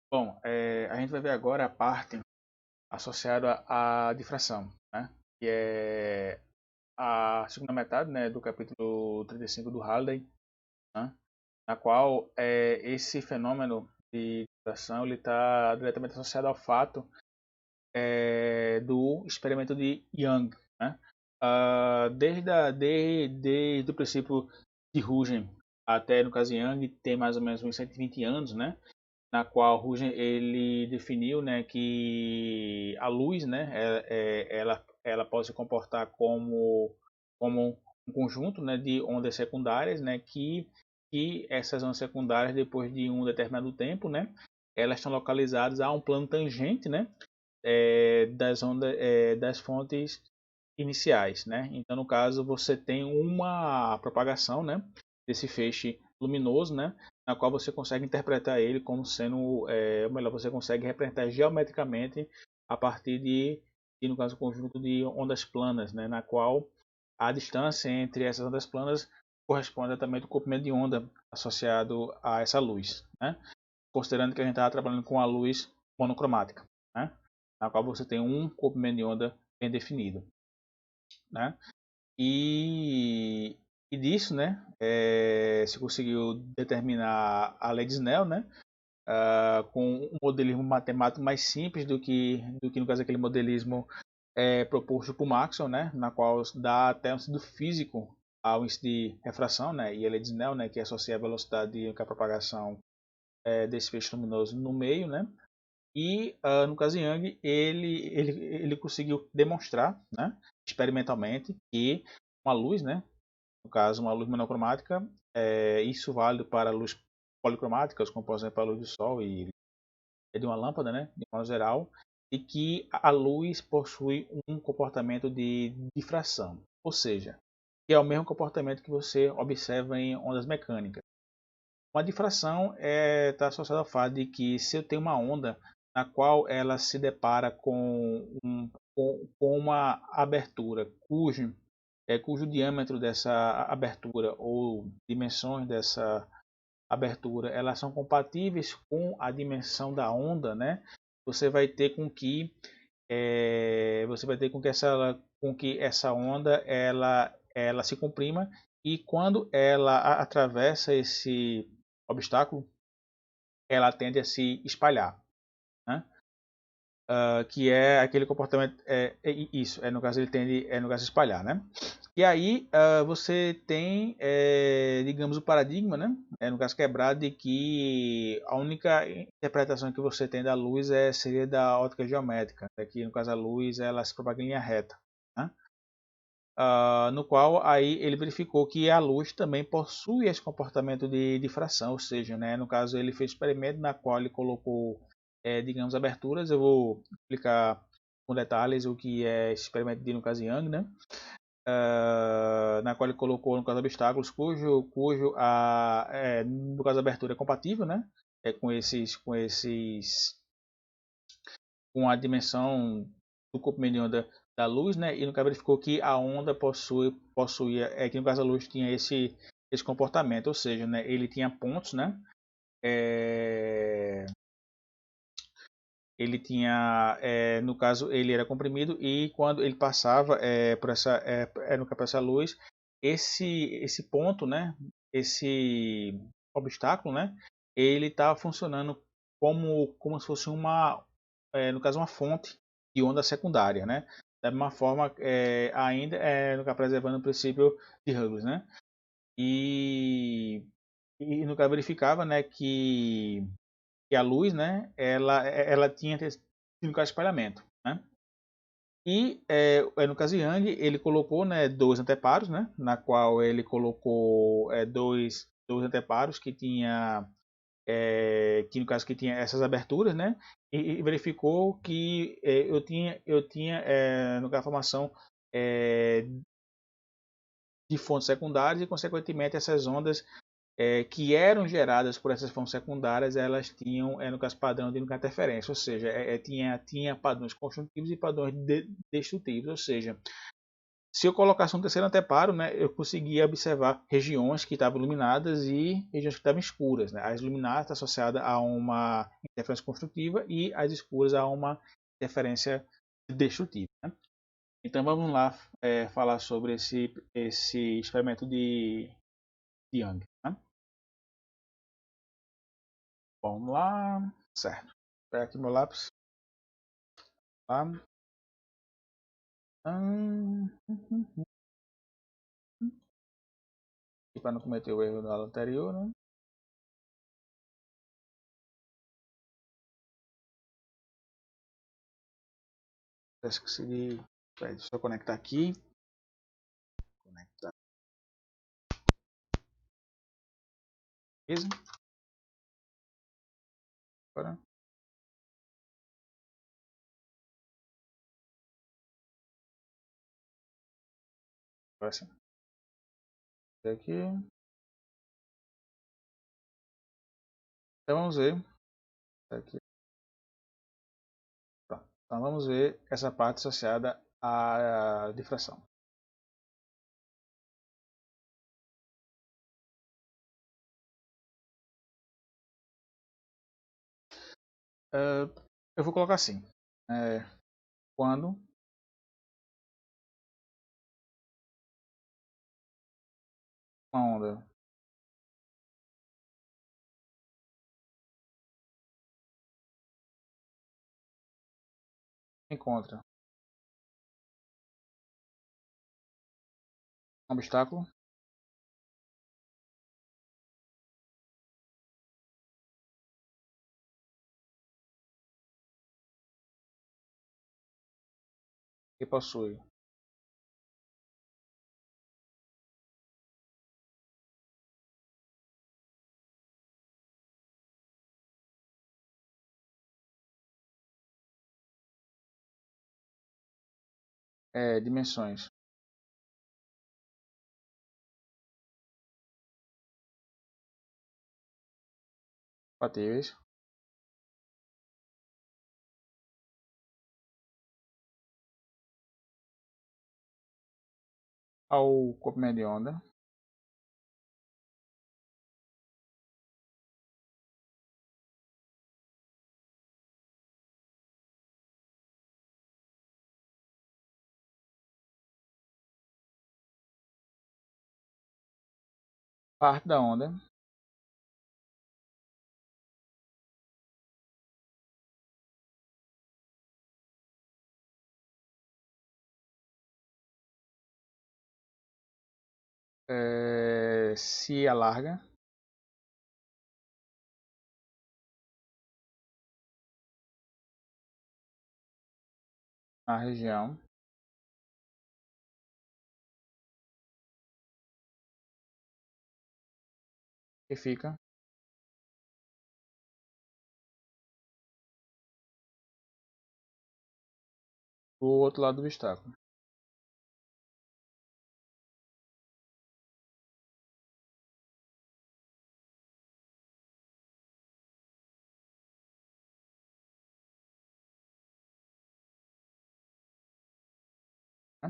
Bom, a gente vai ver agora a parte associada à difração, né? Que é a segunda metade, né, do capítulo 35 do Halliday, né? Na qual esse fenômeno de difração ele está diretamente associado ao fato do experimento de Young, né? Desde o princípio de Huygens até, no caso Young, tem mais ou menos uns 120 anos, né? Na qual Huygens ele definiu, né, que a luz, né, ela pode se comportar como um conjunto, né, de ondas secundárias, né, que essas ondas secundárias, depois de um determinado tempo, né, elas estão localizadas a um plano tangente, né, das ondas, das fontes iniciais, né. Então, no caso, você tem uma propagação, né, desse feixe luminoso, né, na qual você consegue interpretar ele como sendo, ou melhor, você consegue representar geometricamente a partir de no caso, um conjunto de ondas planas, né, na qual a distância entre essas ondas planas corresponde exatamente ao comprimento de onda associado a essa luz, né, considerando que a gente está trabalhando com a luz monocromática, né, na qual você tem um comprimento de onda bem definido, né. E, e disso, né, se conseguiu determinar a lei de Snell, né, com um modelismo matemático mais simples do que no caso aquele modelismo proposto por Maxwell, né, na qual dá até um sentido físico ao índice de refração, né, e a lei de Snell, né, que associa a velocidade com a propagação desse feixe luminoso no meio, né. E no caso Young, ele conseguiu demonstrar, né, experimentalmente, que uma luz, né, no caso uma luz monocromática, isso válido para luz policromáticas, como por exemplo a luz do sol e de uma lâmpada, né, de modo geral, e que a luz possui um comportamento de difração, ou seja, que é o mesmo comportamento que você observa em ondas mecânicas. Uma difração está associada ao fato de que se eu tenho uma onda na qual ela se depara com uma abertura cujo diâmetro dessa abertura ou dimensões dessa abertura elas são compatíveis com a dimensão da onda, né? Você vai ter com que essa onda ela se comprima e quando ela atravessa esse obstáculo, ela tende a se espalhar, né? Que é aquele comportamento, isso, no caso ele tende, no caso, a espalhar, né? E aí você tem, digamos, o paradigma, né? No caso quebrado, de que a única interpretação que você tem da luz seria da ótica geométrica, né? Que no caso a luz ela se propaga em linha reta, né? No qual aí ele verificou que a luz também possui esse comportamento de difração, ou seja, né, no caso ele fez experimento na qual ele colocou, digamos, aberturas. Eu vou explicar com detalhes o que é esse experimento de Lucas Young, né, na qual ele colocou no caso obstáculos no caso a abertura é compatível, né, com a dimensão do comprimento de onda da luz, né? E no caso verificou que a onda possuía, que no caso a luz tinha esse comportamento, ou seja, né? Ele tinha pontos, né? É, ele tinha, no caso, ele era comprimido e quando ele passava no caso, por essa luz, esse ponto, né? Esse obstáculo, né? Ele estava funcionando como se fosse no caso, uma fonte de onda secundária, né? Da mesma forma, ainda no caso, preservando o princípio de Hughes, né? E, no caso verificava, né, que a luz, né, ela tinha no caso espalhamento, né? E no caso Young, ele colocou, né, dois anteparos, né, na qual ele colocou dois anteparos que no caso que tinha essas aberturas, né? E verificou que eu tinha no caso a formação é, de fontes secundárias e consequentemente essas ondas que eram geradas por essas fontes secundárias, elas tinham no caso padrão de interferência, ou seja, tinha padrões construtivos e padrões destrutivos, ou seja, Se eu colocasse um terceiro anteparo, né, eu conseguia observar regiões que estavam iluminadas e regiões que estavam escuras. Né? As iluminadas estão associadas a uma interferência construtiva e as escuras a uma interferência destrutiva. Né? Então vamos lá falar sobre esse experimento de Young. Né? Vamos lá. Certo. Vou pegar aqui meu lápis. Tá? E para não cometer o erro da aula anterior, né? Esqueci de. Deixa eu conectar aqui. Conectar. Beleza? Agora. Agora sim. Aqui. Então vamos ver. Aqui. Pronto. Então vamos ver essa parte associada à difração. Eu vou colocar assim. Quando uma onda encontra um obstáculo que possui dimensões compatíveis ao comprimento de onda, parte da onda se alarga na região que fica do outro lado do obstáculo. Né?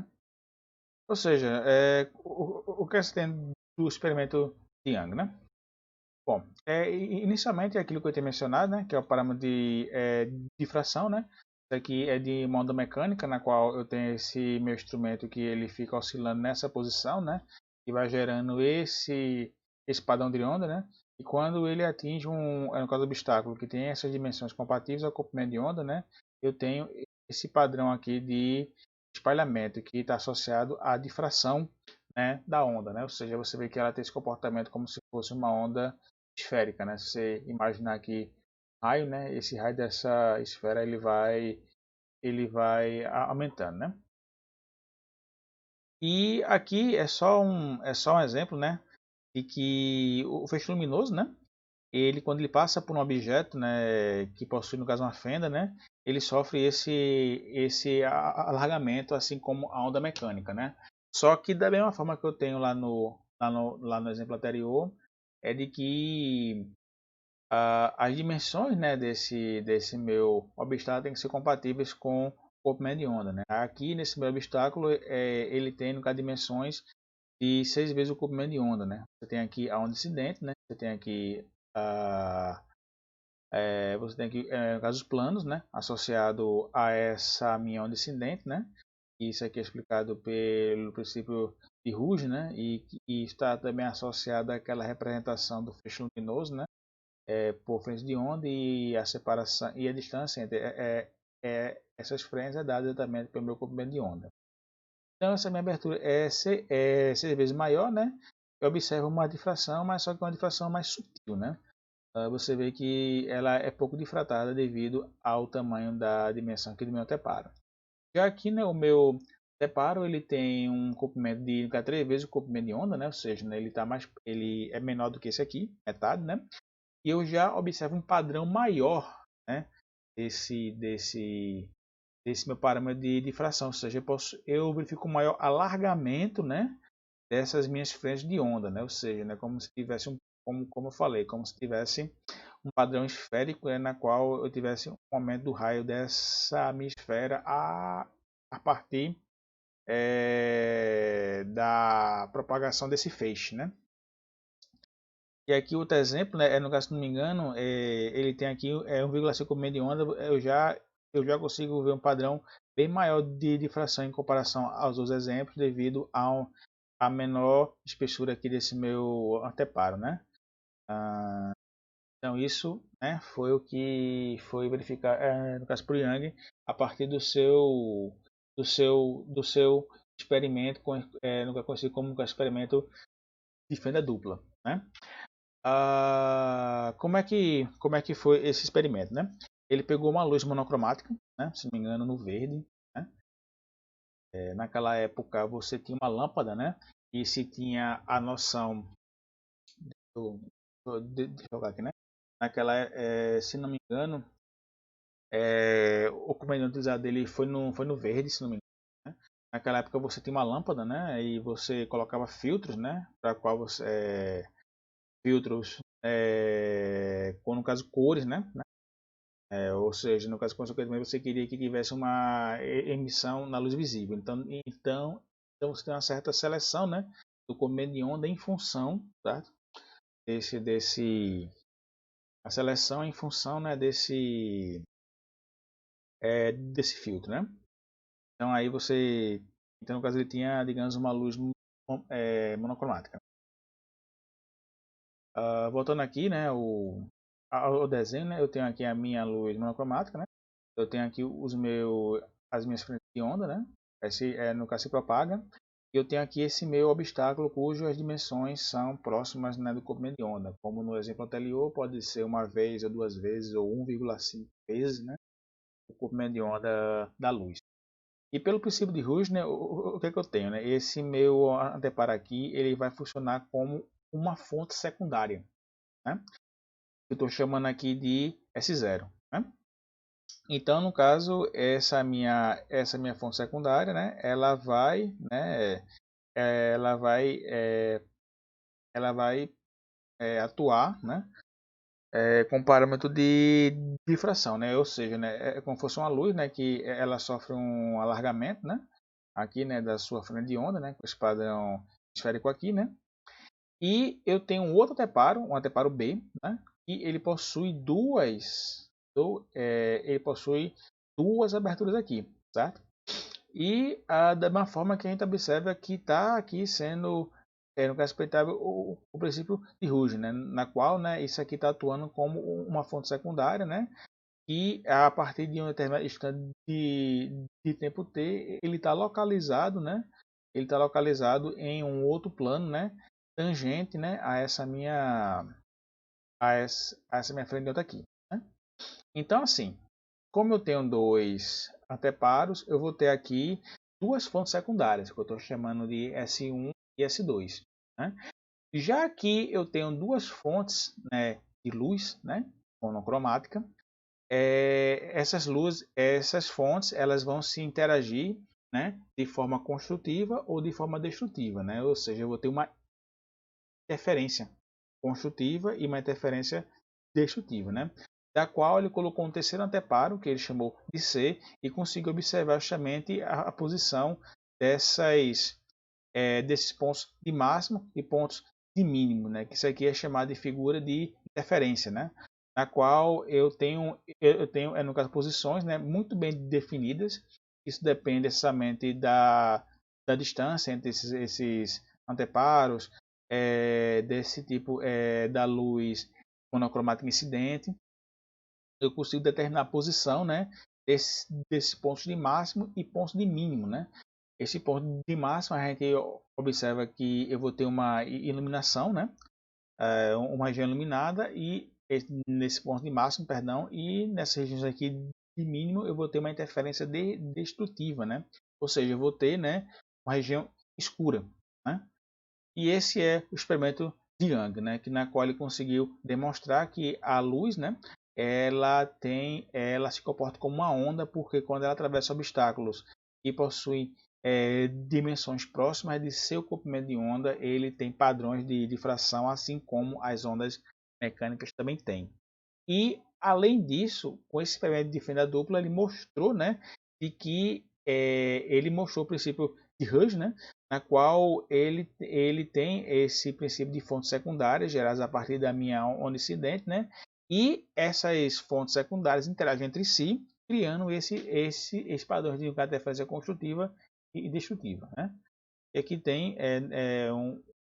Ou seja, o que você tem do experimento de Young, né? Bom, inicialmente é aquilo que eu tinha mencionado, né, que é o parâmetro de difração, né? Isso aqui é de uma onda mecânica, na qual eu tenho esse meu instrumento que ele fica oscilando nessa posição, né? E vai gerando esse padrão de onda, né? E quando ele atinge no caso do obstáculo, que tem essas dimensões compatíveis ao comprimento de onda, né? Eu tenho esse padrão aqui de espalhamento que está associado à difração, né, da onda, né? Ou seja, você vê que ela tem esse comportamento como se fosse uma onda esférica, né? Se você imaginar aqui raio, né? Esse raio dessa esfera ele vai aumentando, né? E aqui é só um exemplo, né? De que o feixe luminoso, né? Ele quando ele passa por um objeto, né? Que possui no caso uma fenda, né? Ele sofre esse alargamento, assim como a onda mecânica, né? Só que da mesma forma que eu tenho lá no exemplo anterior, é de que as dimensões, né, desse meu obstáculo têm que ser compatíveis com comprimento de onda, né? Aqui nesse meu obstáculo, ele tem no caso dimensões de 6 vezes o comprimento de onda, né? Você tem aqui a onda incidente, né? Você tem aqui a você tem aqui no caso os planos, né? Associado a essa minha onda incidente, né? Isso aqui é explicado pelo princípio de Rouge, né? E está também associado àquela representação do feixe luminoso, né? Por frente de onda e a separação e a distância entre essas frentes é dada exatamente pelo meu comprimento de onda. Então essa minha abertura é 6 vezes maior, né? Eu observo uma difração, mas só que uma difração mais sutil, né? Você vê que ela é pouco difratada devido ao tamanho da dimensão aqui do meu anteparo. Já aqui, né, o meu anteparo ele tem um comprimento de 3 vezes o comprimento de onda, né? Ou seja, né, ele é menor do que esse aqui, metade, né? E eu já observo um padrão maior, né, desse meu parâmetro de difração, ou seja, eu verifico um maior alargamento, né, dessas minhas frentes de onda, né, ou seja, né, como se tivesse como eu falei, como se tivesse um padrão esférico, na qual eu tivesse um aumento do raio dessa minha esfera a partir da propagação desse feixe, né? E aqui outro exemplo, né, no caso, se não me engano, ele tem aqui 1,5 mm de onda, eu já consigo ver um padrão bem maior de difração em comparação aos outros exemplos, devido a menor espessura aqui desse meu anteparo, né? Então isso, né, foi o que foi verificar no caso por Young a partir do seu experimento no que é conhecido como experimento de fenda dupla, né? Como é que foi esse experimento, né? Ele pegou uma luz monocromática, né, se não me engano, no verde, né? Naquela época você tinha uma lâmpada, né? E se tinha a noção de jogar aqui, né? Se não me engano, o comandante utilizado dele foi no verde, se não me engano. Né? Naquela época você tinha uma lâmpada, né? E você colocava filtros, né? Para qual você filtros com, no caso, cores, né? Ou seja, no caso, consequentemente, você queria que tivesse uma emissão na luz visível. Então você tem uma certa seleção, né? Do comprimento de onda em função, tá? A seleção em função, né? Desse filtro, né? Então aí então no caso ele tinha, digamos, uma luz monocromática. Voltando aqui, né, ao desenho, né, eu tenho aqui a minha luz monocromática, né, eu tenho aqui as minhas frentes de onda, né, no caso se propaga, e eu tenho aqui esse meu obstáculo cujas dimensões são próximas, né, do comprimento de onda, como no exemplo anterior pode ser uma vez ou duas vezes ou 1,5 vezes, né, o comprimento de onda da luz. E pelo princípio de Rouge, né, o que é que eu tenho? Né? Esse meu anteparo aqui ele vai funcionar como uma fonte secundária. Né? Eu estou chamando aqui de S0. Né? Então, no caso, essa minha fonte secundária, né, ela vai, ela vai atuar, né, com parâmetro de difração, né, ou seja, né, é como se fosse uma luz, né, que ela sofre um alargamento, né, aqui, né, da sua frente de onda, né, com esse padrão esférico aqui, né, e eu tenho um outro anteparo, um anteparo B, né, e ele possui duas aberturas aqui, certo? E da mesma forma que a gente observa que está aqui sendo, no caso respeitável, o princípio de Rouge, né, na qual, né, isso aqui está atuando como uma fonte secundária, né, e a partir de um determinado instante de tempo t, ele está localizado, né? Ele está localizado em um outro plano, né? Tangente, né? A essa minha frente de onda aqui. Né? Então, assim, como eu tenho dois anteparos, eu vou ter aqui duas fontes secundárias, que eu estou chamando de S1 e S2. Né? Já aqui eu tenho duas fontes, né, de luz, né? Monocromática. Essas fontes, elas vão se interagir, né, de forma construtiva ou de forma destrutiva, né? Ou seja, eu vou ter uma interferência construtiva e uma interferência destrutiva, né? da qual ele colocou um terceiro anteparo, que ele chamou de C, e conseguiu observar justamente a posição desses pontos de máximo e pontos de mínimo, né? Que isso aqui é chamado de figura de interferência, né? Na qual eu tenho no caso, posições, né, muito bem definidas. Isso depende exatamente da distância entre esses anteparos, desse tipo da luz monocromática incidente. Eu consigo determinar a posição, né, desses pontos de máximo e pontos de mínimo, né? Esse ponto de máximo a gente observa que eu vou ter uma iluminação, né? Uma região iluminada e nesse ponto de máximo, perdão, e nessas regiões aqui de mínimo eu vou ter uma interferência destrutiva, né? Ou seja, eu vou ter, né, uma região escura, né? E esse é o experimento de Young, né, na qual ele conseguiu demonstrar que a luz, né, ela se comporta como uma onda, porque quando ela atravessa obstáculos que possuem dimensões próximas de seu comprimento de onda, ele tem padrões de difração, assim como as ondas mecânicas também têm. E além disso, com esse experimento de fenda dupla, ele mostrou, né, de que ele mostrou o princípio de Hughes, né, na qual ele tem esse princípio de fontes secundárias geradas a partir da minha onda incidente, né, e essas fontes secundárias interagem entre si, criando esse padrão de interferência construtiva e destrutiva, né. E aqui tem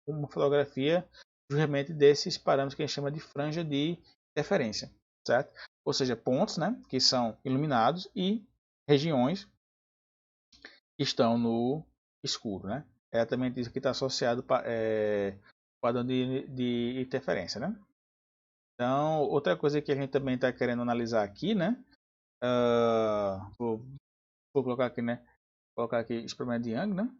uma fotografia justamente desses parâmetros que a gente chama de franja de interferência, certo? Ou seja, pontos, né, que são iluminados e regiões que estão no escuro, né? É exatamente isso que está associado ao padrão de interferência, né? Então, outra coisa que a gente também está querendo analisar aqui, né? Vou colocar aqui, né? Colocar aqui experimento de Young, né?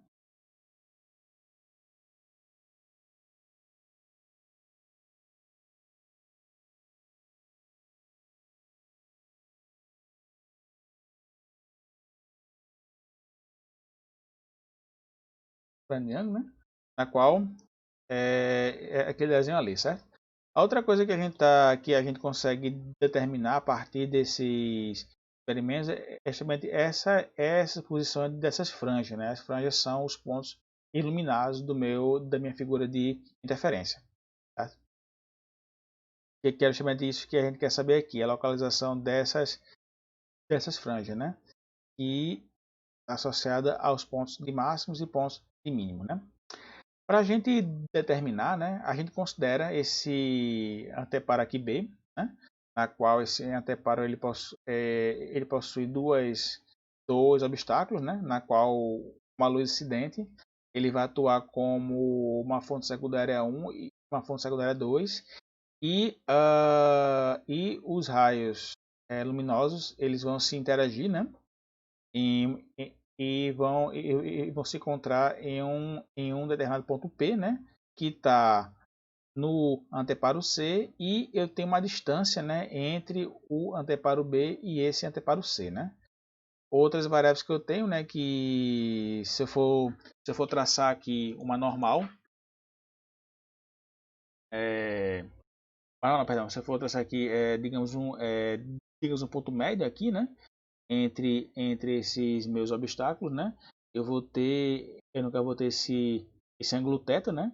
Experimento de Young, né? Na qual é aquele desenho ali, certo? A outra coisa que a gente consegue determinar a partir desses experimentos é justamente essa posição dessas franjas, né? As franjas são os pontos iluminados da minha figura de interferência. Tá? Que é justamente isso que a gente quer saber aqui, a localização dessas franjas, né? E associada aos pontos de máximos e pontos de mínimo, né? Para a gente determinar, né, a gente considera esse anteparo aqui B, né, na qual esse anteparo ele possui dois obstáculos, né, na qual uma luz incidente ele vai atuar como uma fonte secundária 1 e uma fonte secundária 2 e os raios luminosos eles vão se interagir, né, em, e vão se encontrar em um determinado ponto P, né, que está no anteparo C, e eu tenho uma distância, né, entre o anteparo B e esse anteparo C, né. Outras variáveis que eu tenho, né, que se eu for traçar aqui uma normal, não, perdão, se eu for traçar aqui, digamos um ponto médio aqui, né, entre esses meus obstáculos, né? Eu nunca vou ter esse ângulo θ, né?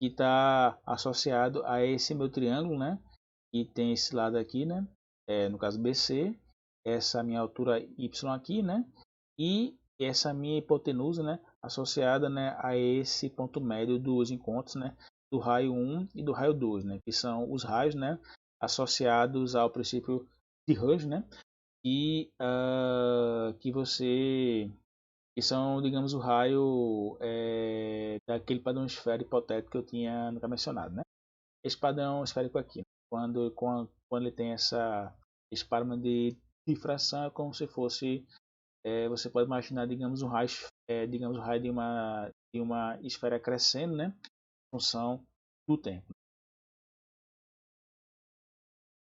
Que está associado a esse meu triângulo, né? E tem esse lado aqui, né? No caso BC, essa minha altura Y aqui, né? E essa minha hipotenusa, né? Associada, né, a esse ponto médio dos encontros, né? Do raio 1 e do raio 2, né? Que são os raios, né? Associados ao princípio de Hughes, né? E que são, digamos, o raio daquele padrão esférico hipotético que eu tinha nunca mencionado, né? Esse padrão esférico aqui, quando ele tem esse parâmetro de difração, é como se fosse, você pode imaginar, digamos, digamos, o raio de uma esfera crescendo, né? Em função do tempo.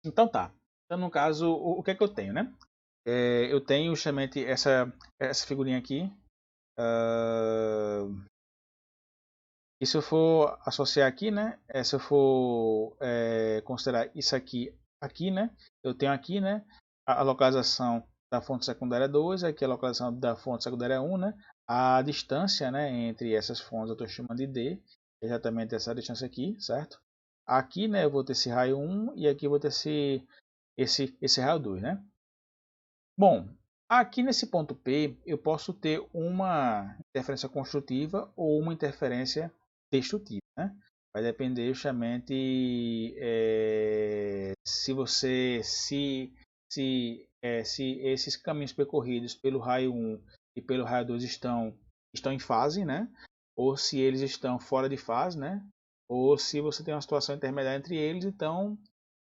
Então tá. Então, no caso, o que é que eu tenho, né? Eu tenho justamente essa figurinha aqui. E se eu for associar aqui, né? Se eu for considerar isso aqui aqui, né? Eu tenho aqui, né, a localização da fonte secundária 2, aqui a localização da fonte secundária 1, né? A distância, né, entre essas fontes eu estou chamando de D, exatamente essa distância aqui, certo? Aqui, né, eu vou ter esse raio 1 e aqui eu vou ter esse raio 2, né? Bom, aqui nesse ponto P eu posso ter uma interferência construtiva ou uma interferência destrutiva, né? Vai depender justamente se esses caminhos percorridos pelo raio 1 e pelo raio 2 estão em fase, né? Ou se eles estão fora de fase, né? Ou se você tem uma situação intermediária entre eles, então,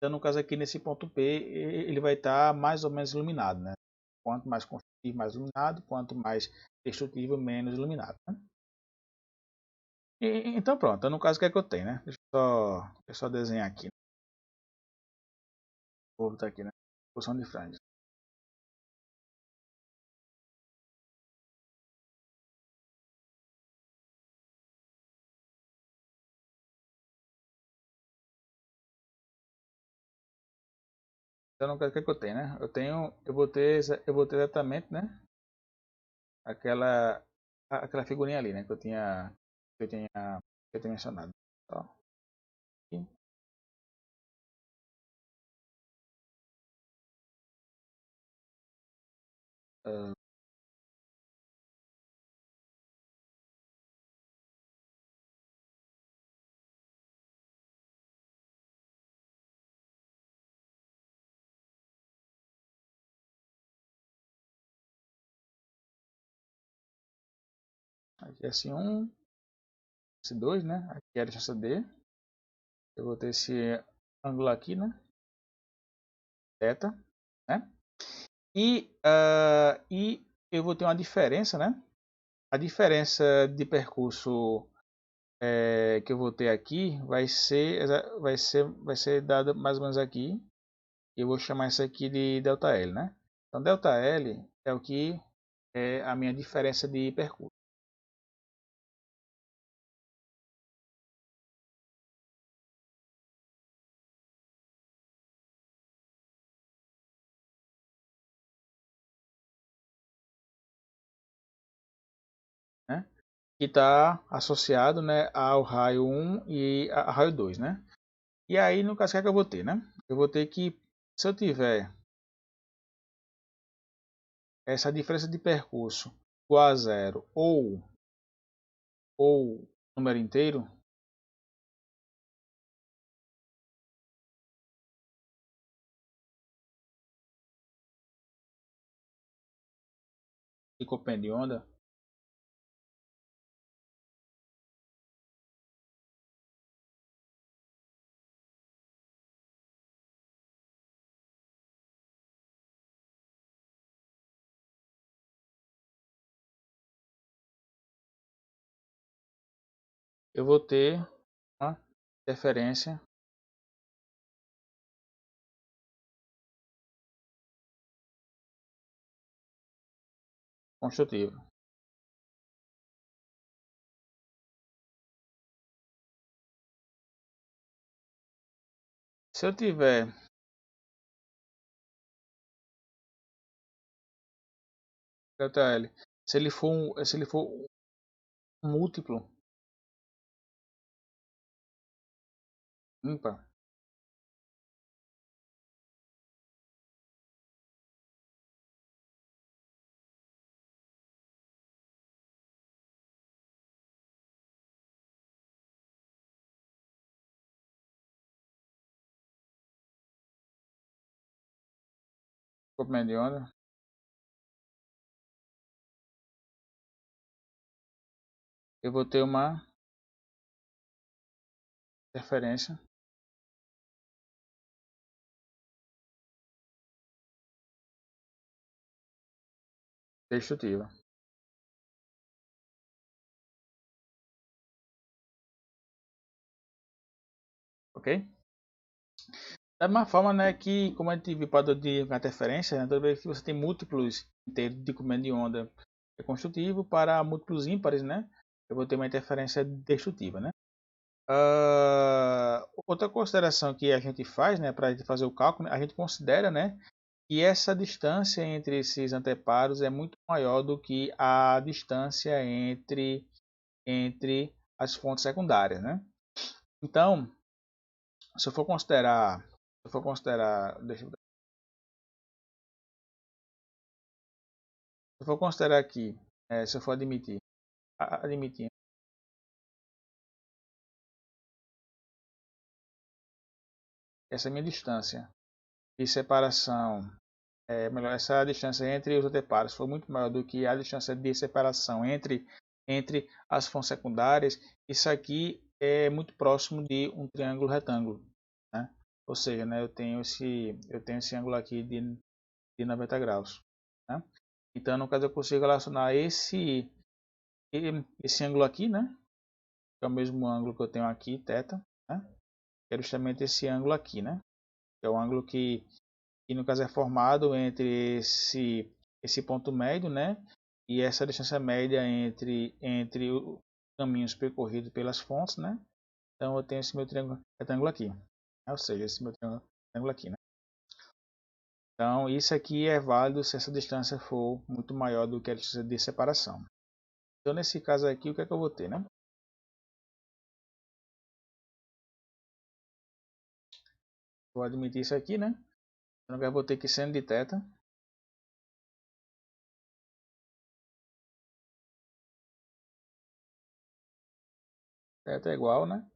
no caso aqui nesse ponto P, ele vai estar mais ou menos iluminado, né? Quanto mais construtivo, mais iluminado. Quanto mais destrutivo, menos iluminado, né? Então pronto, então, no caso o que é que eu tenho, né? Deixa eu só desenhar aqui. Vou botar aqui, né? Posição de franjas. Então no caso o que é que eu tenho, né? Eu vou ter exatamente, né? Aquela, aquela figurinha ali, né? Que eu tinha mencionado. Ó, aqui, ah, aqui é S1, S2, né? Aqui é a distância D. Eu vou ter esse ângulo aqui, né? Θ, né? E eu vou ter uma diferença, né? A diferença de percurso que eu vou ter aqui vai ser dada mais ou menos aqui. Eu vou chamar isso aqui de ΔL, né? Então, ΔL é o que é a minha diferença de percurso, né? Que está associado, né, ao raio 1 e ao raio 2, né? E aí, no caso, o que é que eu vou ter, né? Eu vou ter que, se eu tiver essa diferença de percurso igual a zero ou número inteiro, de comprimento de onda, eu vou ter uma interferência construtiva. Se eu tiver ΔL, se ele for um múltiplo ímpar, comprimento de onda, eu vou ter uma interferência destrutiva. Ok? Da mesma forma, né, que como a gente viu para de interferência, né, toda vez que você tem múltiplos inteiros de comprimento de onda é construtivo, para múltiplos ímpares, né, eu vou ter uma interferência destrutiva, né? Outra consideração que a gente faz, né, para a gente fazer o cálculo, a gente considera, né, que essa distância entre esses anteparos é muito maior do que a distância entre as fontes secundárias, né? Então, se eu for considerar, se eu for considerar aqui, se eu for admitir essa minha distância de separação, melhor, essa distância entre os anteparos for muito maior do que a distância de separação entre as fontes secundárias, isso aqui é muito próximo de um triângulo retângulo, né? Ou seja, né, eu tenho esse ângulo aqui de 90 graus, né? Então, no caso, eu consigo relacionar esse ângulo aqui, né, que é o mesmo ângulo que eu tenho aqui, θ, né, que é justamente esse ângulo aqui, né, que é o ângulo que no caso é formado entre esse ponto médio, né, e essa distância média entre os caminhos percorridos pelas fontes, né. Então eu tenho esse meu triângulo retângulo aqui, né? Ou seja, esse meu triângulo retângulo aqui, né. Então isso aqui é válido se essa distância for muito maior do que a distância de separação. Então nesse caso aqui, o que é que eu vou ter, né? Vou admitir isso aqui, né? Então eu vou ter que seno de θ é igual, né,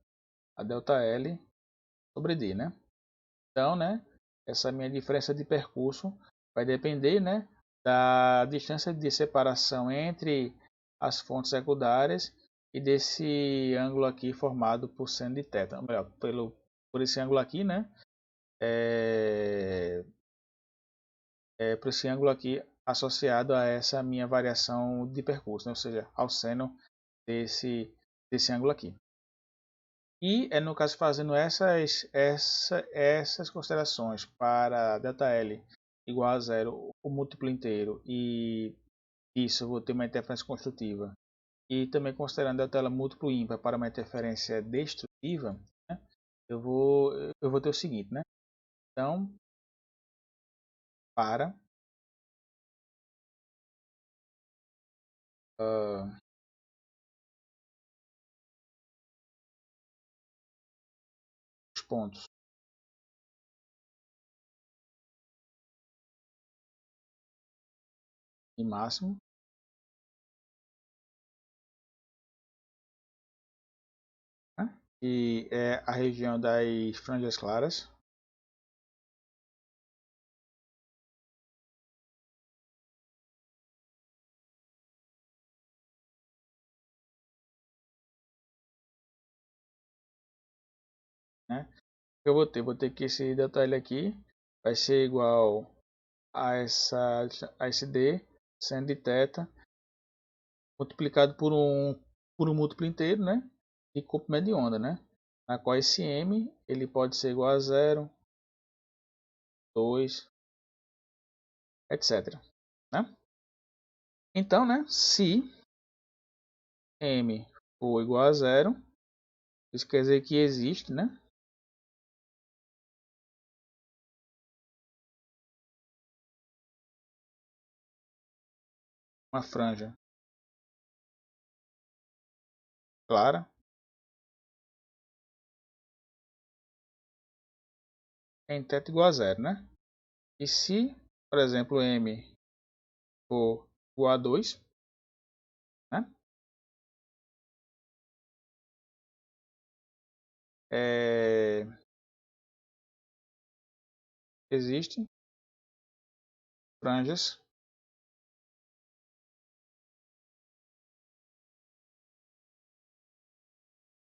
a ΔL sobre D, né? Então, né, essa minha diferença de percurso vai depender, né, da distância de separação entre as fontes secundárias e desse ângulo aqui formado por seno de θ. Ou melhor, por esse ângulo aqui, né, por esse ângulo aqui associado a essa minha variação de percurso, né, ou seja, ao seno desse ângulo aqui. E no caso fazendo essas considerações para ΔL igual a zero o múltiplo inteiro e isso eu vou ter uma interferência construtiva e também considerando ΔL múltiplo ímpar para uma interferência destrutiva, né, eu vou ter o seguinte, né? Então, para os pontos de máximo, né, e é a região das franjas claras, né? Eu vou ter que esse detalhe aqui vai ser igual a esse D seno de θ multiplicado por um múltiplo inteiro, né? E comprimento de onda, né? Na qual esse M ele pode ser igual a zero, 2, etc. Né? Então, né? Se M for igual a zero, isso quer dizer que existe, né, uma franja clara em θ igual a zero, né? E se, por exemplo, M for igual a 2, né? Existem franjas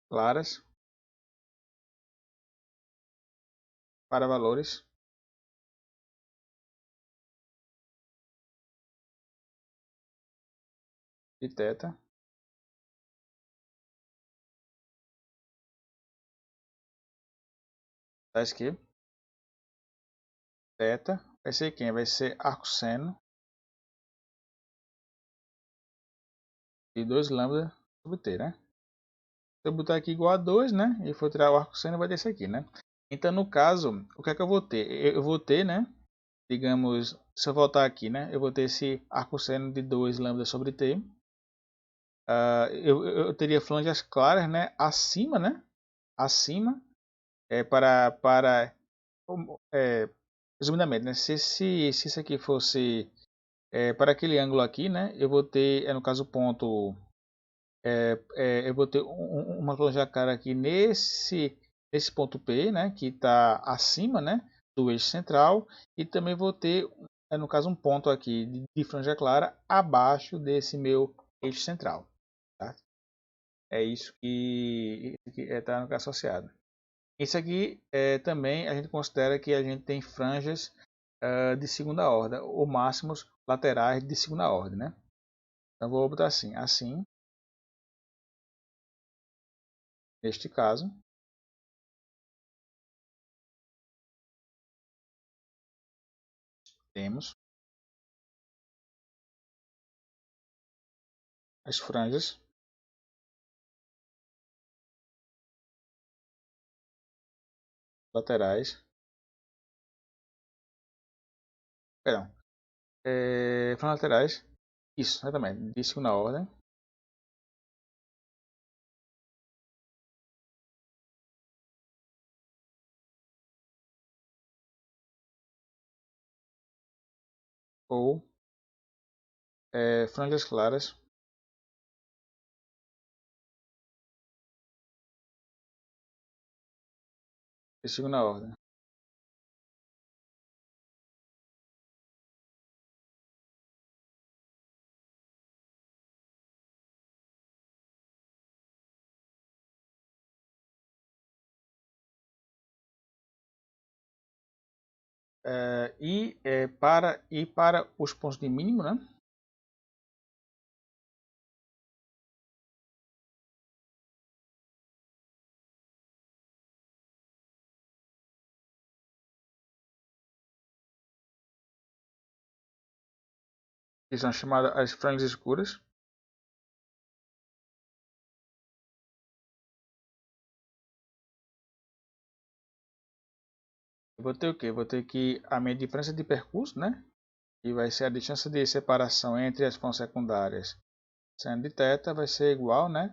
claras para valores de θ tais que θ vai ser quem? Vai ser arcosseno de 2 lambda sobre t, né? Se eu botar aqui igual a 2, né? E for tirar o arco seno, vai ter esse aqui, né? Então, no caso, o que é que eu vou ter? Eu vou ter, né? Digamos, se eu voltar aqui, né? Eu vou ter esse arco seno de 2 lambda sobre t. Eu teria franjas claras, né? Acima, né? Acima, para é, resumidamente, né? Se isso aqui fosse para aquele ângulo aqui, né? Eu vou ter, no caso, ponto. Eu vou ter uma franja clara aqui nesse ponto P, né? Que está acima, né? Do eixo central. E também vou ter, no caso, um ponto aqui de franja clara abaixo desse meu eixo central. Tá? É isso que está no caso associado. Isso aqui também a gente considera que a gente tem franjas de segunda ordem, ou máximos laterais de segunda ordem, né? Então vou botar assim, neste caso, temos as franjas laterais, perdão, franjas laterais, isso, exatamente, de segunda ordem, ou franjas claras de segunda ordem. Para os pontos de mínimo, né? Que são chamadas as franjas escuras. Eu vou ter o quê? Vou ter que a minha diferença de percurso, né? Que vai ser a distância de separação entre as pontas secundárias seno de θ vai ser igual, né?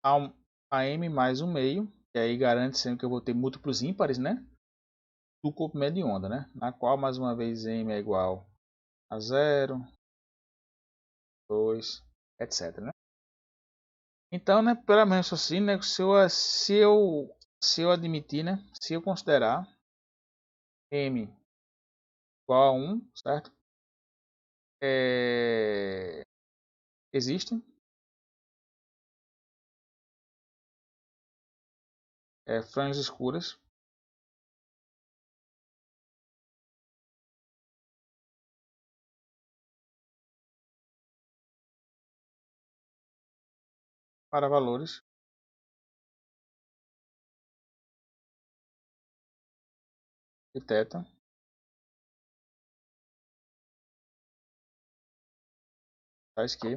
A m mais um meio, que aí garante sempre que eu vou ter múltiplos ímpares, né? Do comprimento de onda, né? Na qual, mais uma vez, m é igual a 0, 2, etc, né? Então, né, pela mesma raciocínio, né, se eu admitir, né, se eu considerar m igual a 1, certo? Existem franjas escuras para valores de θ, tais que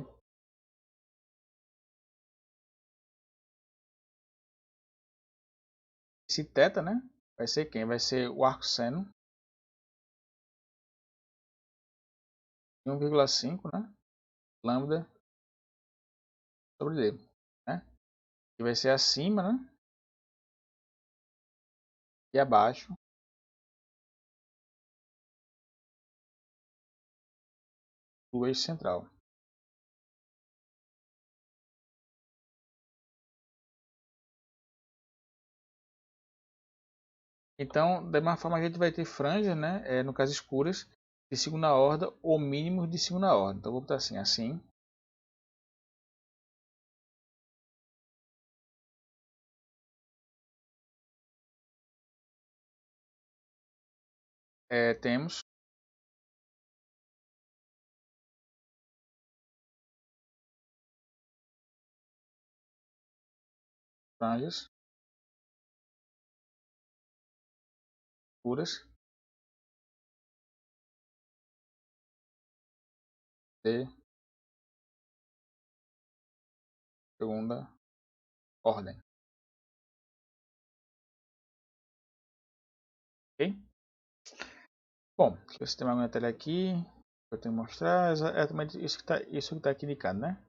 esse θ, né, vai ser quem? Vai ser o arco seno de 1,5, né, lambda sobre d, né? Que vai ser acima, né, e abaixo do eixo central. Então, da mesma forma, a gente vai ter franjas, né, no caso escuras, de segunda ordem ou mínimos de segunda ordem. Então, vou botar assim, temos franjas escuras de segunda ordem. Ok? Bom, o sistema na tela aqui, eu tenho que mostrar exatamente isso que está aqui indicado, né?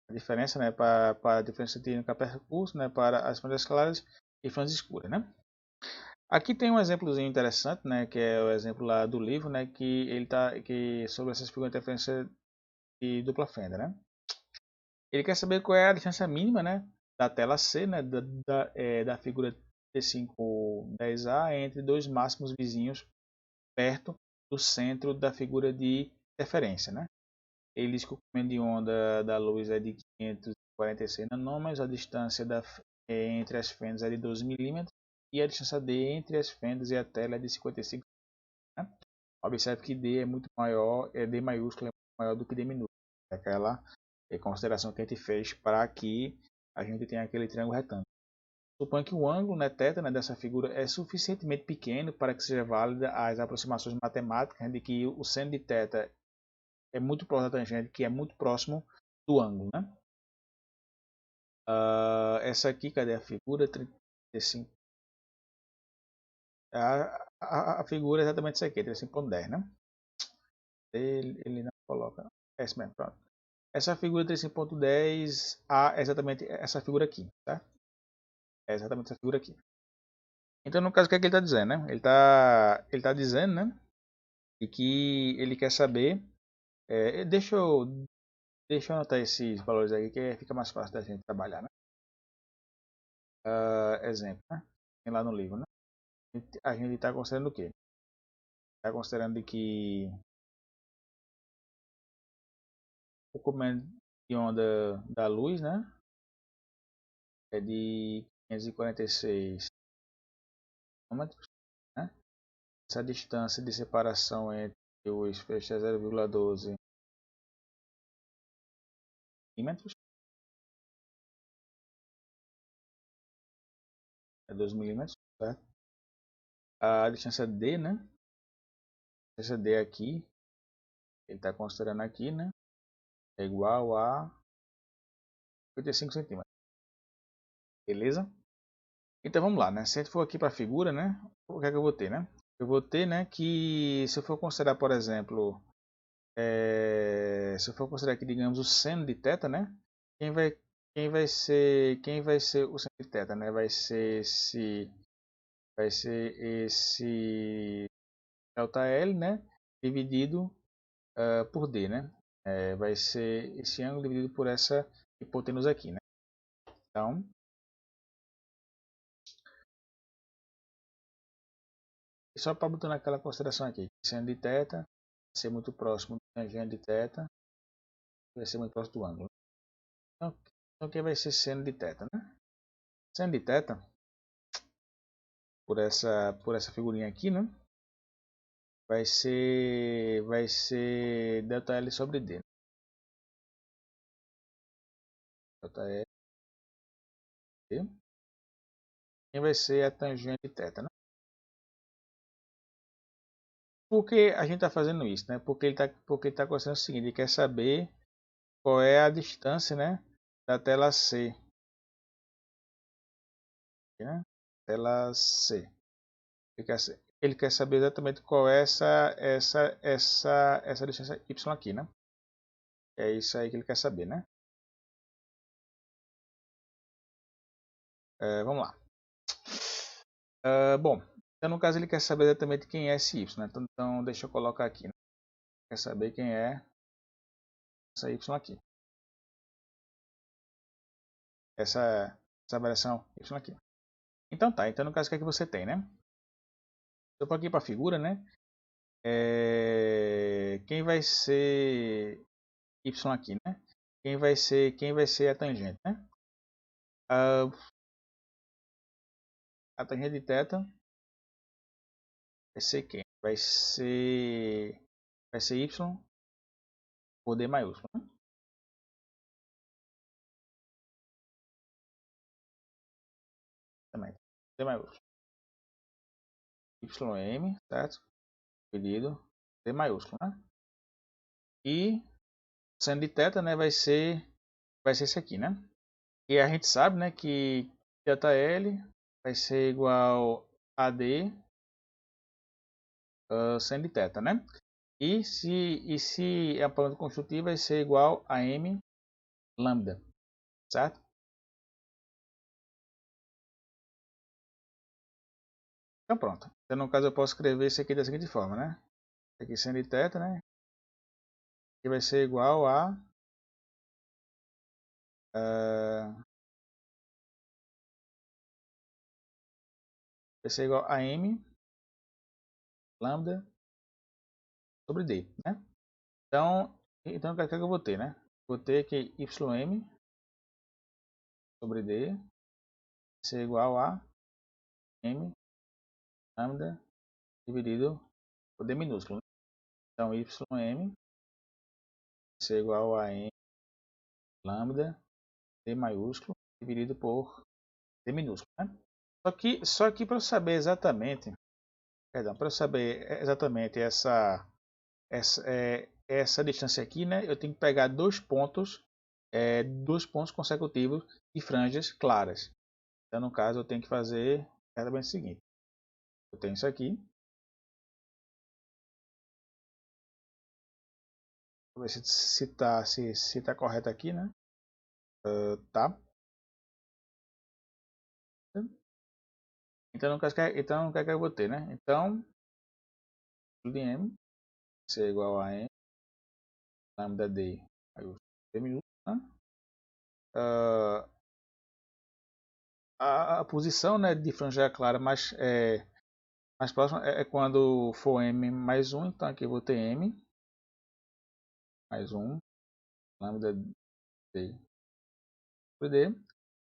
A diferença, né, para a diferença de percurso, né, para as franjas claras e franjas escuras, né? Aqui tem um exemplozinho interessante, né, que é o exemplo lá do livro, né, que ele tá que sobre essas figuras de interferência de dupla fenda, né? Ele quer saber qual é a distância mínima, né, da tela C, né, da figura T510A entre dois máximos vizinhos perto do centro da figura de interferência, né? Ele diz que o comprimento de onda da luz é de 546 nanômetros, a distância entre as fendas é de 12 milímetros e a distância D entre as fendas e a tela é de 55 milímetros. Né? Observe que D é muito maior, D maiúsculo é muito maior do que D minúsculo. É aquela consideração que a gente fez para que a gente tenha aquele triângulo retângulo. Suponha que o ângulo, né, θ, né, dessa figura é suficientemente pequeno para que seja válida as aproximações matemáticas, né, de que o seno de θ é muito próximo da tangente, que é muito próximo do ângulo. Né? Essa aqui, cadê a figura? 35. A figura é exatamente essa aqui, 35.10, né? Ele não coloca. É esse mesmo, pronto. Essa figura 35.10 é exatamente essa figura aqui, tá? É exatamente essa figura aqui. Então, no caso, o que é que ele está dizendo, né? Ele tá dizendo, né? E que ele quer saber. Deixa eu anotar esses valores aqui, que fica mais fácil da gente trabalhar, né? Exemplo, né? Tem lá no livro, né? A gente está considerando o quê? Está considerando que o comprimento de onda da luz, né? É de 546 km, né? Essa distância de separação entre os feixes é 0,12 milímetros. É 12 milímetros, certo? A distância D, né? A distância D aqui, ele está considerando aqui, né? É igual a 55 centímetros. Beleza? Então vamos lá, né? Se a gente for aqui para a figura, né? O que é que eu vou ter, né? Eu vou ter, né, que se eu for considerar, por exemplo, se eu for considerar aqui, digamos, o seno de θ, né? Quem vai, quem vai ser o seno de θ, né? Vai ser esse delta L, né? Dividido por D, né? Vai ser esse ângulo dividido por essa hipotenusa aqui, né? Então, só para botar naquela consideração aqui, seno de θ vai ser muito próximo do tangente de θ, vai ser muito próximo do ângulo. Então quem vai ser seno de θ, né? Seno de θ, por essa figurinha aqui, né? Vai ser delta L sobre D. Né? Delta L, D. Quem vai ser a tangente de θ, né? Por que a gente está fazendo isso, né? Porque ele tá considerando o seguinte, ele quer saber qual é a distância, né, da tela C, né? Tela C. Ele quer saber exatamente qual é essa distância y aqui, né? É isso aí que ele quer saber, né? Vamos lá. Bom, então no caso ele quer saber exatamente quem é esse y, né? Então deixa eu colocar aqui, né? Quer saber quem é essa y aqui. Essa variação y aqui. Então tá, então no caso o que é que você tem, né? Eu vou aqui para a figura, né? Quem vai ser y aqui, né? Quem vai ser a tangente, né? A tangente de θ vai ser quem? Vai ser y por D maiúsculo, né? Também. D maiúsculo. YM, certo? Dividido D maiúsculo, né? E seno de θ, né, vai ser esse aqui, né? E a gente sabe, né, que ΔL vai ser igual a D seno de θ, né? E se a parâmetro construtivo vai ser igual a M lambda, certo? Então pronto. Então no caso eu posso escrever isso aqui da seguinte forma, né? Aqui seno de θ, né? Que vai ser igual a vai ser igual a M lambda sobre D, né? Então o que é que eu vou ter, né? Vou ter que YM sobre D vai ser igual a M lambda dividido por D minúsculo, né? Então YM vai ser igual a M lambda D maiúsculo dividido por D minúsculo, né? Só que para eu saber exatamente, perdão, para eu saber exatamente essa distância aqui, né? Eu tenho que pegar dois pontos consecutivos de franjas claras. Então, no caso, eu tenho que fazer exatamente o seguinte: eu tenho isso aqui, vou ver se tá correto aqui, né? Tá. Então, no caso, então, o que é que eu vou ter, né? Então, tudo em M ser igual a M lambda D, aí o D minúsculo, né? Ah, a posição, né, de franja clara mais próxima é quando for M mais 1, então aqui eu vou ter M mais 1 lambda D por D.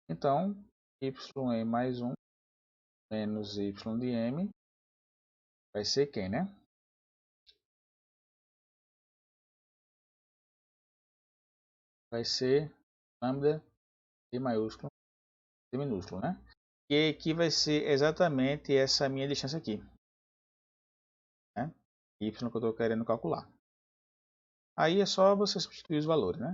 Então, YM mais 1 menos Y de M vai ser quem, né? Vai ser lambda D maiúsculo D minúsculo, né? E aqui vai ser exatamente essa minha distância aqui, né? Y que eu estou querendo calcular. Aí é só você substituir os valores, né?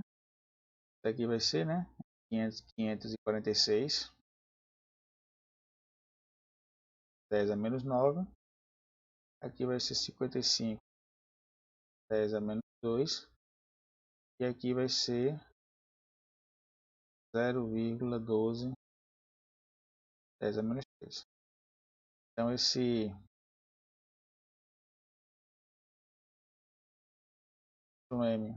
Isso aqui vai ser, né? 546, 10 a menos 9. Aqui vai ser 55, 10 a menos 2. E aqui vai ser 0,12, 10 a menos 3. Então esse M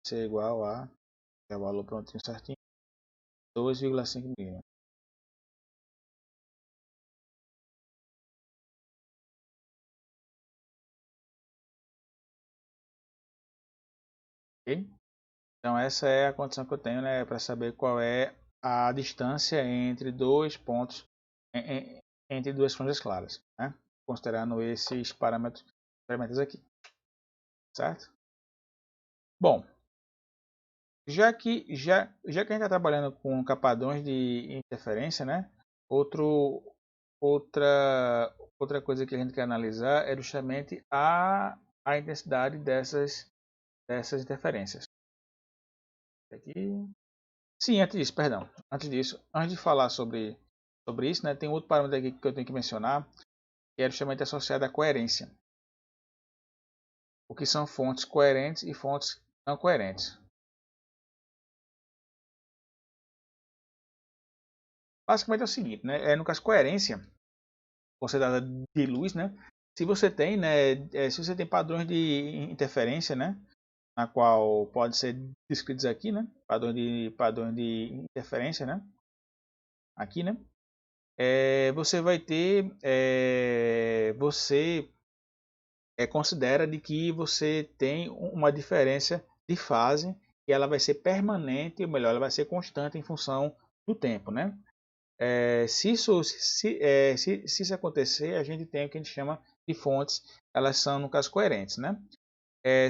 ser igual a, que é o valor prontinho certinho, 2,5 milímetros. Ok? Então essa é a condição que eu tenho, né, para saber qual é a distância entre dois pontos, entre duas franjas claras, né? Considerando esses parâmetros aqui, certo? Bom, já que a gente está trabalhando com padrões de interferência, né? Outro, outra coisa que a gente quer analisar é justamente a intensidade dessas interferências. Aqui. Sim, antes disso, perdão. Antes de falar sobre isso, né, tem outro parâmetro aqui que eu tenho que mencionar, que é justamente associado à coerência. O que são fontes coerentes e fontes não coerentes. Basicamente é o seguinte, né? No caso coerência, considerada de luz, né? Se você tem, né, se você tem padrões de interferência, né, na qual pode ser descritos aqui, né, padrões de interferência, né, aqui, né, você vai ter, você considera de que você tem uma diferença de fase e ela vai ser permanente, ou melhor, ela vai ser constante em função do tempo, né? Se isso acontecer, a gente tem o que a gente chama de fontes, elas são, no caso, coerentes, né?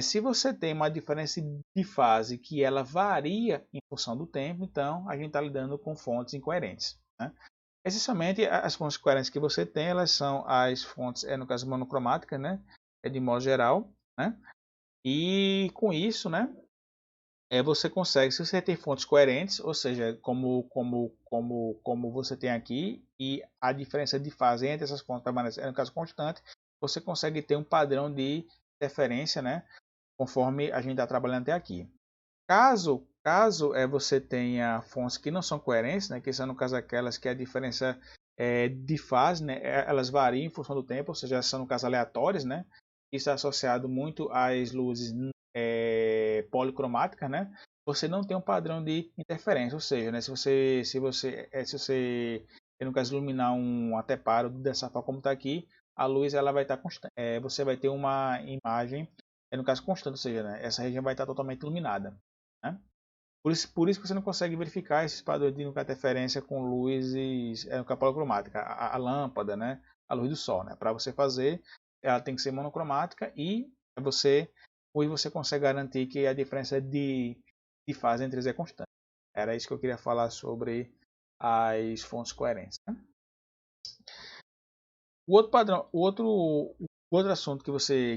Se você tem uma diferença de fase que ela varia em função do tempo, então a gente está lidando com fontes incoerentes, né? Essencialmente, as fontes coerentes que você tem, elas são as fontes, no caso, monocromáticas, né? De modo geral, né? E com isso, né? você consegue, se você tem fontes coerentes, ou seja, como você tem aqui, e a diferença de fase entre essas fontes permanece, no caso, constante, você consegue ter um padrão de interferência, né, conforme a gente está trabalhando até aqui. Caso você tenha fontes que não são coerentes, né, que são no caso aquelas que a diferença de fase, né, elas variam em função do tempo, ou seja, são no caso aleatórias, né, isso é associado muito às luzes policromáticas, né, você não tem um padrão de interferência, ou seja, né, se você no caso iluminar um anteparo dessa forma como está aqui, a luz ela vai estar constante, você vai ter uma imagem no caso constante, ou seja, né, essa região vai estar totalmente iluminada. Né? Por isso que você não consegue verificar esses padrões de interferência com luzes policromática, a lâmpada, né? A luz do sol. Né? Para você fazer, ela tem que ser monocromática e você consegue garantir que a diferença de fase entre eles é constante. Era isso que eu queria falar sobre as fontes coerentes. Né? O outro padrão, o outro assunto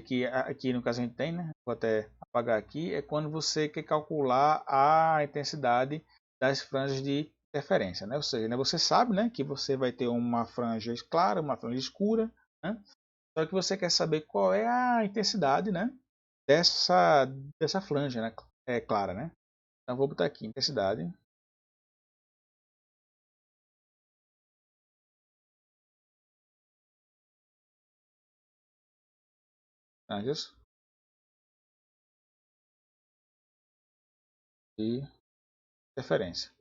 que aqui no caso a gente tem, né? Vou até apagar aqui, é quando você quer calcular a intensidade das franjas de interferência, né? Ou seja, né, você sabe, né, que você vai ter uma franja clara, uma franja escura, né? Só que você quer saber qual é a intensidade, né, dessa franja, né, clara, né? Então vou botar aqui intensidade, franjas de interferência.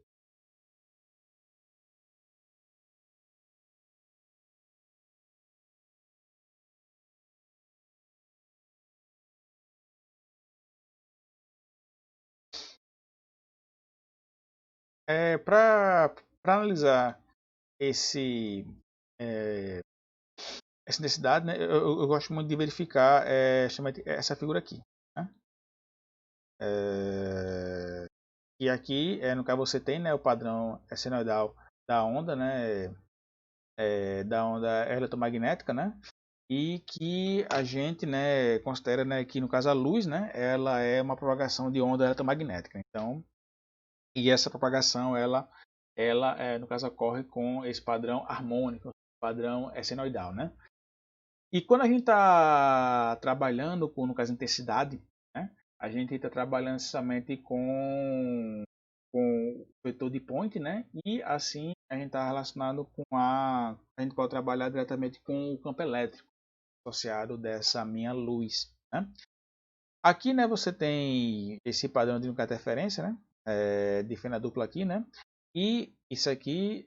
Para analisar esse é, essa densidade, né, eu gosto muito de verificar essa figura aqui. Né? E aqui, no caso, você tem, né, o padrão senoidal da onda, né, da onda eletromagnética, né, e que a gente, né, considera, né, que no caso a luz, né, ela é uma propagação de onda eletromagnética. Então, e essa propagação, ela no caso ocorre com esse padrão harmônico, padrão senoidal, né? E quando a gente está trabalhando com, no caso, intensidade, né, a gente está trabalhando somente com o vetor de point, né, e assim a gente está relacionado com a gente pode trabalhar diretamente com o campo elétrico associado dessa minha luz. Né. Aqui, né, você tem esse padrão de interferência, né, de fenda dupla aqui, né, e isso aqui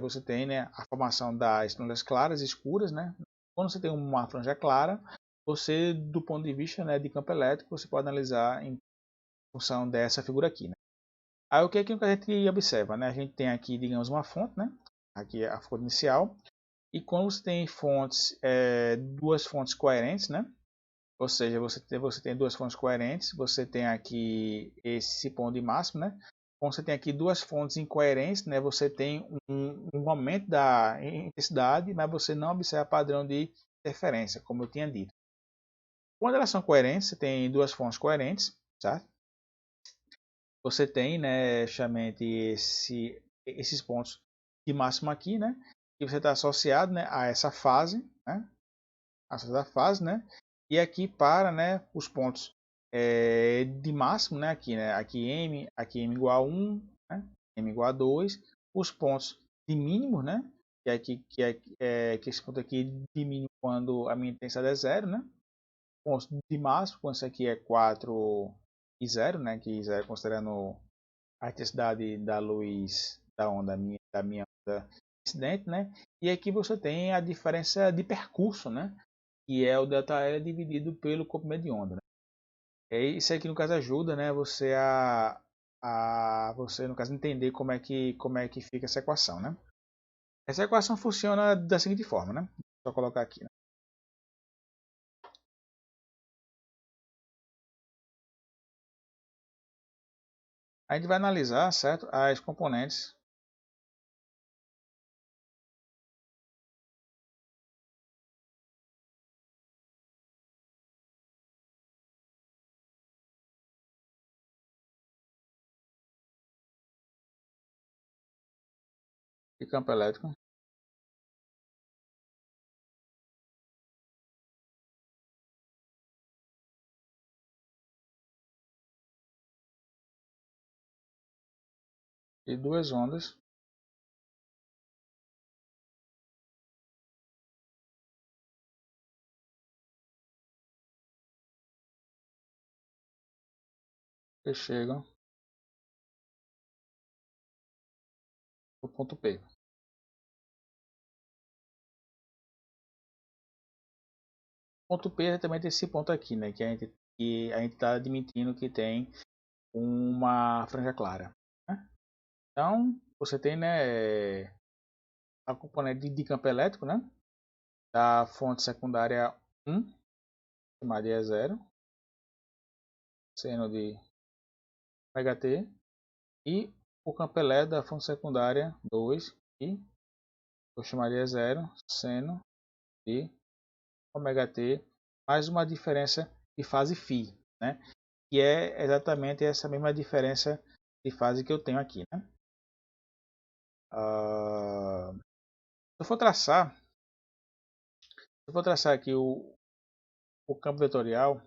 você tem, né, a formação das franjas claras e escuras, né. Quando você tem uma franja clara, você, do ponto de vista, né, de campo elétrico, você pode analisar em função dessa figura aqui. Né. Aí o que é que a gente observa? Né? A gente tem aqui, digamos, uma fonte, né, aqui é a fonte inicial, e quando você tem duas fontes coerentes, né, ou seja, você tem duas fontes coerentes, você tem aqui esse ponto de máximo, né? Quando você tem aqui duas fontes incoerentes, né? Você tem um aumento da intensidade, mas você não observa padrão de interferência, como eu tinha dito. Quando elas são coerentes, você tem duas fontes coerentes, certo? Você tem, né, justamente esses pontos de máximo aqui, né? E você está associado, né, a essa fase, né? A fase, né? E aqui para, né, os pontos de máximo, né, aqui M igual a 1, né, M igual a 2, os pontos de mínimo, né, que esse ponto aqui diminui quando a minha intensidade é zero, né, pontos de máximo, quando isso aqui é 4 e 0, né, que 0 considerando a intensidade da luz da onda da minha onda incidente, né, e aqui você tem a diferença de percurso, né, que é o ΔL dividido pelo comprimento de onda. Né? Isso aqui no caso ajuda, né, você no caso entender como é que fica essa equação, né? Essa equação funciona da seguinte forma, né? Vou colocar aqui. Né? A gente vai analisar, certo, as componentes de campo elétrico e duas ondas que chegam no ponto P. O ponto P é exatamente esse ponto aqui, né? Que a gente está admitindo que tem uma franja clara, né? Então, você tem, né, a componente de campo elétrico, né? Da fonte secundária 1, chamada de E0, seno de ômega t, e o campo elétrico da fonte secundária 2, que eu chamaria E0, seno de ômega t, mais uma diferença de fase φ, né? Que é exatamente essa mesma diferença de fase que eu tenho aqui, né? Se eu for traçar, aqui o campo vetorial, o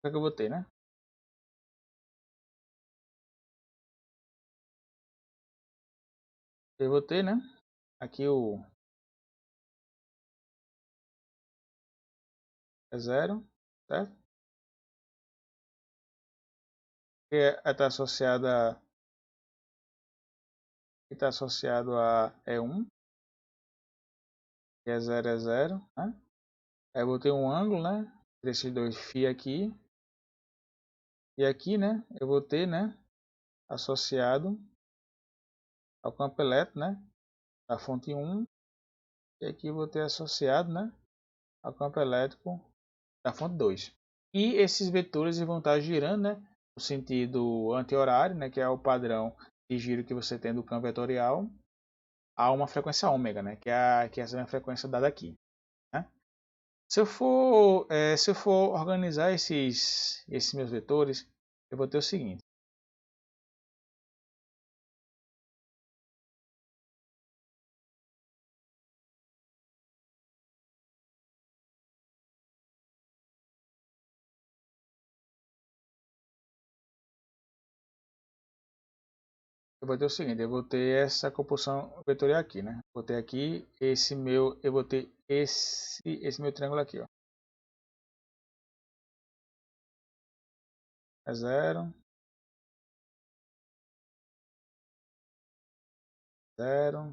que é que eu vou ter, né? Eu vou ter, né? Aqui o E0, certo? Que está associado a E1, que é 0 é 0, né? Aí eu vou ter um ângulo, né? Desses dois φ aqui. E aqui, né? Eu vou ter, né? Associado ao campo elétrico, né? Da fonte 1. E aqui eu vou ter associado, né? Ao campo elétrico da fonte 2. E esses vetores vão estar girando, né? No sentido anti-horário, né? Que é o padrão de giro que você tem do campo vetorial, a uma frequência ômega, né? Que é essa minha frequência dada aqui, né? Se eu for organizar esses meus vetores, eu vou ter o seguinte. Eu vou ter essa composição vetorial aqui, né? Vou ter aqui eu vou ter esse meu triângulo aqui, ó. É 0, 0,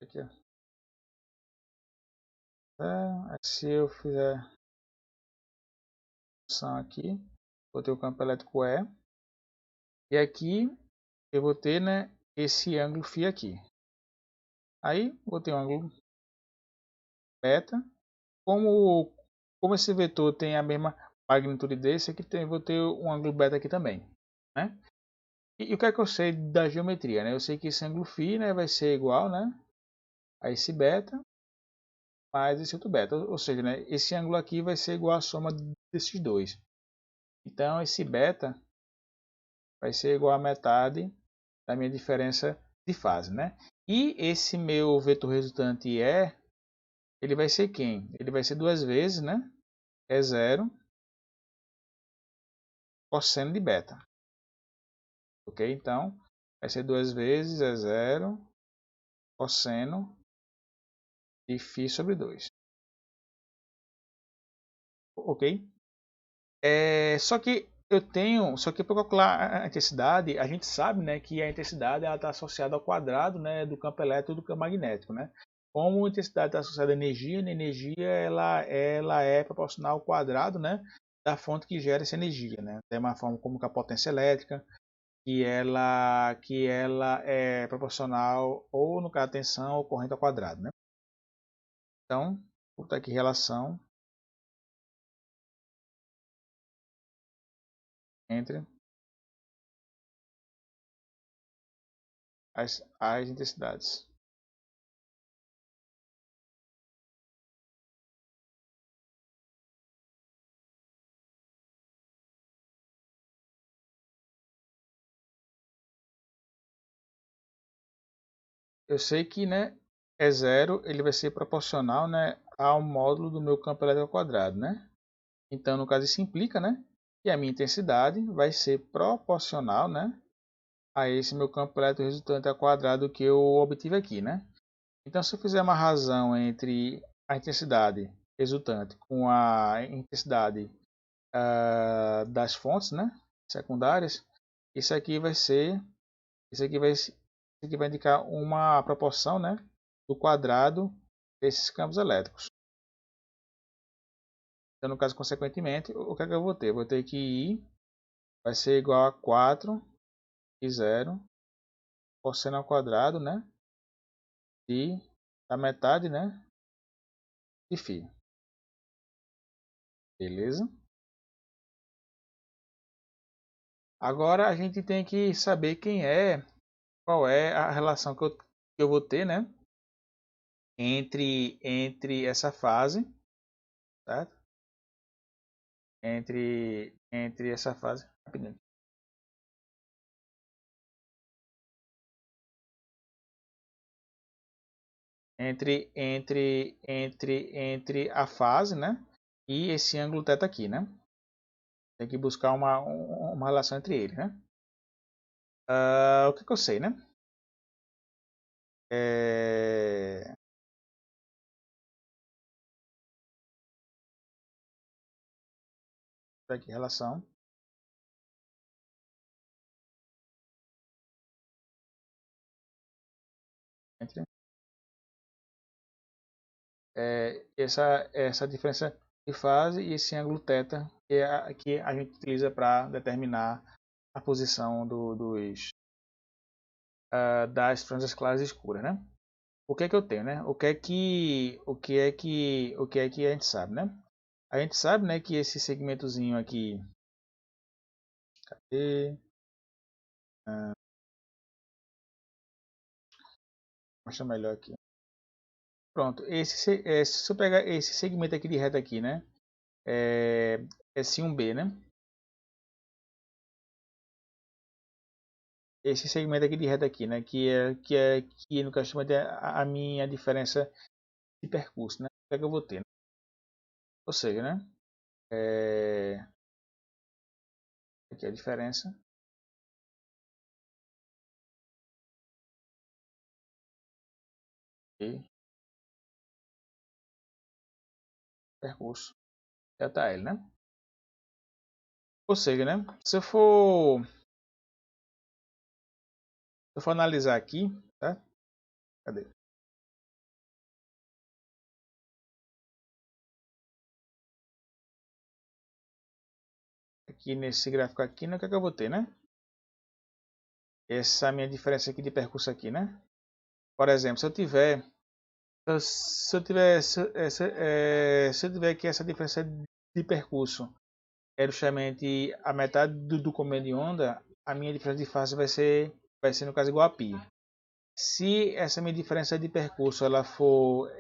aqui, ó. 0. Aí, se eu fizer função aqui, vou ter o campo elétrico E. E aqui eu vou ter, né, esse ângulo φ aqui. Aí vou ter um ângulo beta. Como esse vetor tem a mesma magnitude desse, aqui tem, vou ter um ângulo beta aqui também, né? E o que é que eu sei da geometria, né? Eu sei que esse ângulo φ, né, vai ser igual, né, a esse beta mais esse outro beta. Ou seja, né, esse ângulo aqui vai ser igual à soma desses dois. Então esse beta vai ser igual a metade da minha diferença de fase, né? E esse meu vetor resultante ele vai ser quem? Ele vai ser duas vezes, né? É 0 cosseno de beta. Ok? Então, vai ser duas vezes é 0 cosseno de φ sobre 2. Ok? Só que para calcular a intensidade, a gente sabe, né, que a intensidade está associada ao quadrado, né, do campo elétrico e do campo magnético, né? Como a intensidade está associada à energia, a energia ela é proporcional ao quadrado, né, da fonte que gera essa energia, né? Da mesma forma como que a potência elétrica, que ela é proporcional ou no caso a tensão ou corrente ao quadrado, né? Então, vou botar aqui relação entre as intensidades. eu sei que, né, é zero, ele vai ser proporcional, né, ao módulo do meu campo elétrico ao quadrado, né? Então, no caso, isso implica, né, que a minha intensidade vai ser proporcional, né, a esse meu campo elétrico resultante ao quadrado que eu obtive aqui, né? Então, se eu fizer uma razão entre a intensidade resultante com a intensidade das fontes, né, secundárias, isso aqui vai ser, isso aqui vai indicar uma proporção, né, do quadrado desses campos elétricos. Então, no caso, consequentemente, o que é que eu vou ter? Eu vou ter que I vai ser igual a 4 e 0 cosseno ao quadrado, né, de a metade, né, de φ. Beleza? Agora a gente tem que saber qual é a relação que eu vou ter, né, entre essa fase, certo? Entre essa fase, rapidinho. Entre a fase, né, e esse ângulo θ aqui, né? Tem que buscar uma relação entre eles, né? O que eu sei, né? É... Aqui, relação entre essa diferença de fase e esse ângulo θ que a gente utiliza para determinar a posição das franjas claras e escuras, né? O que é que eu tenho, né? O que é que a gente sabe, né? A gente sabe, né, que esse segmentozinho aqui, cadê? Mostra melhor aqui. Pronto, se eu pegar esse segmento aqui de reta aqui, né? É S1B, né? Esse segmento aqui de reta aqui, né? Que no caso chama de a minha diferença de percurso, né? O que é que eu vou ter, né? Ou seja, né? Aqui é a diferença de percurso ΔL, né? Ou seja, né? Se eu for analisar aqui, tá? Cadê? Aqui nesse gráfico aqui, né? O que é que eu vou ter, né? Essa minha diferença aqui de percurso aqui, né? Por exemplo, se eu tiver aqui essa diferença de percurso é justamente a metade do comprimento de onda, a minha diferença de fase vai ser no caso igual a π. Se essa minha diferença de percurso ela for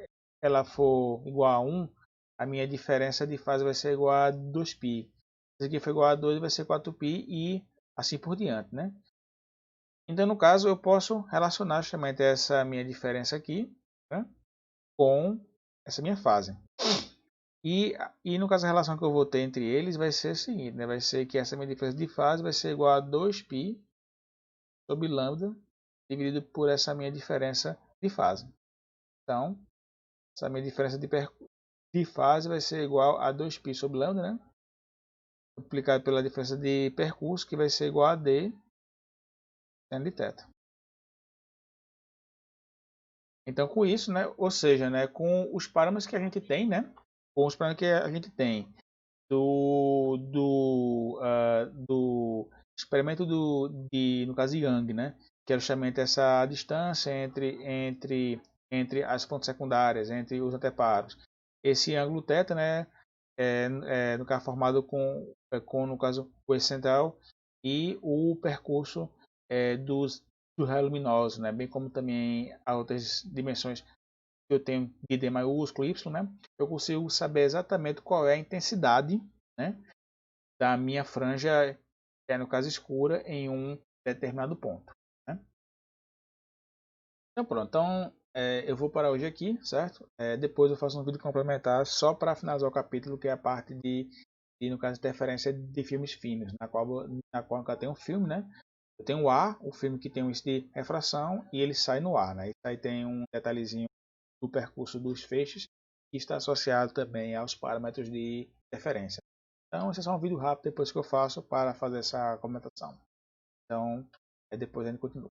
igual a 1, a minha diferença de fase vai ser igual a 2π. Se aqui for igual a 2, vai ser 4π e assim por diante, né? Então, no caso, eu posso relacionar justamente essa minha diferença aqui, né, com essa minha fase. E no caso, a relação que eu vou ter entre eles vai ser o seguinte, né? Vai ser que essa minha diferença de fase vai ser igual a 2π sobre lambda dividido por essa minha diferença de fase. Então, essa minha diferença de fase vai ser igual a 2π sobre lambda, né? Multiplicado pela diferença de percurso, que vai ser igual a d seno de θ. Então, com isso, né, ou seja, né, com os parâmetros que a gente tem, né, com os parâmetros que a gente tem do experimento no caso de Young, né, que é justamente essa distância entre as pontes secundárias, entre os anteparos. Esse ângulo θ, né, no caso formado com no caso o eixo central e o percurso do raio luminoso, né, bem como também as outras dimensões que eu tenho de D maiúsculo, Y, né, eu consigo saber exatamente qual é a intensidade, né, da minha franja, no caso escura, em um determinado ponto, né. Então pronto, então eu vou parar hoje aqui, certo? Depois eu faço um vídeo complementar só para finalizar o capítulo, que é a parte no caso, interferência de filmes finos, na qual eu tenho um filme, né? Eu tenho o ar, o filme que tem um índice de refração e ele sai no ar, né? Isso aí tem um detalhezinho do percurso dos feixes que está associado também aos parâmetros de interferência. Então, esse é só um vídeo rápido depois que eu faço para fazer essa complementação. Então, depois a gente continua.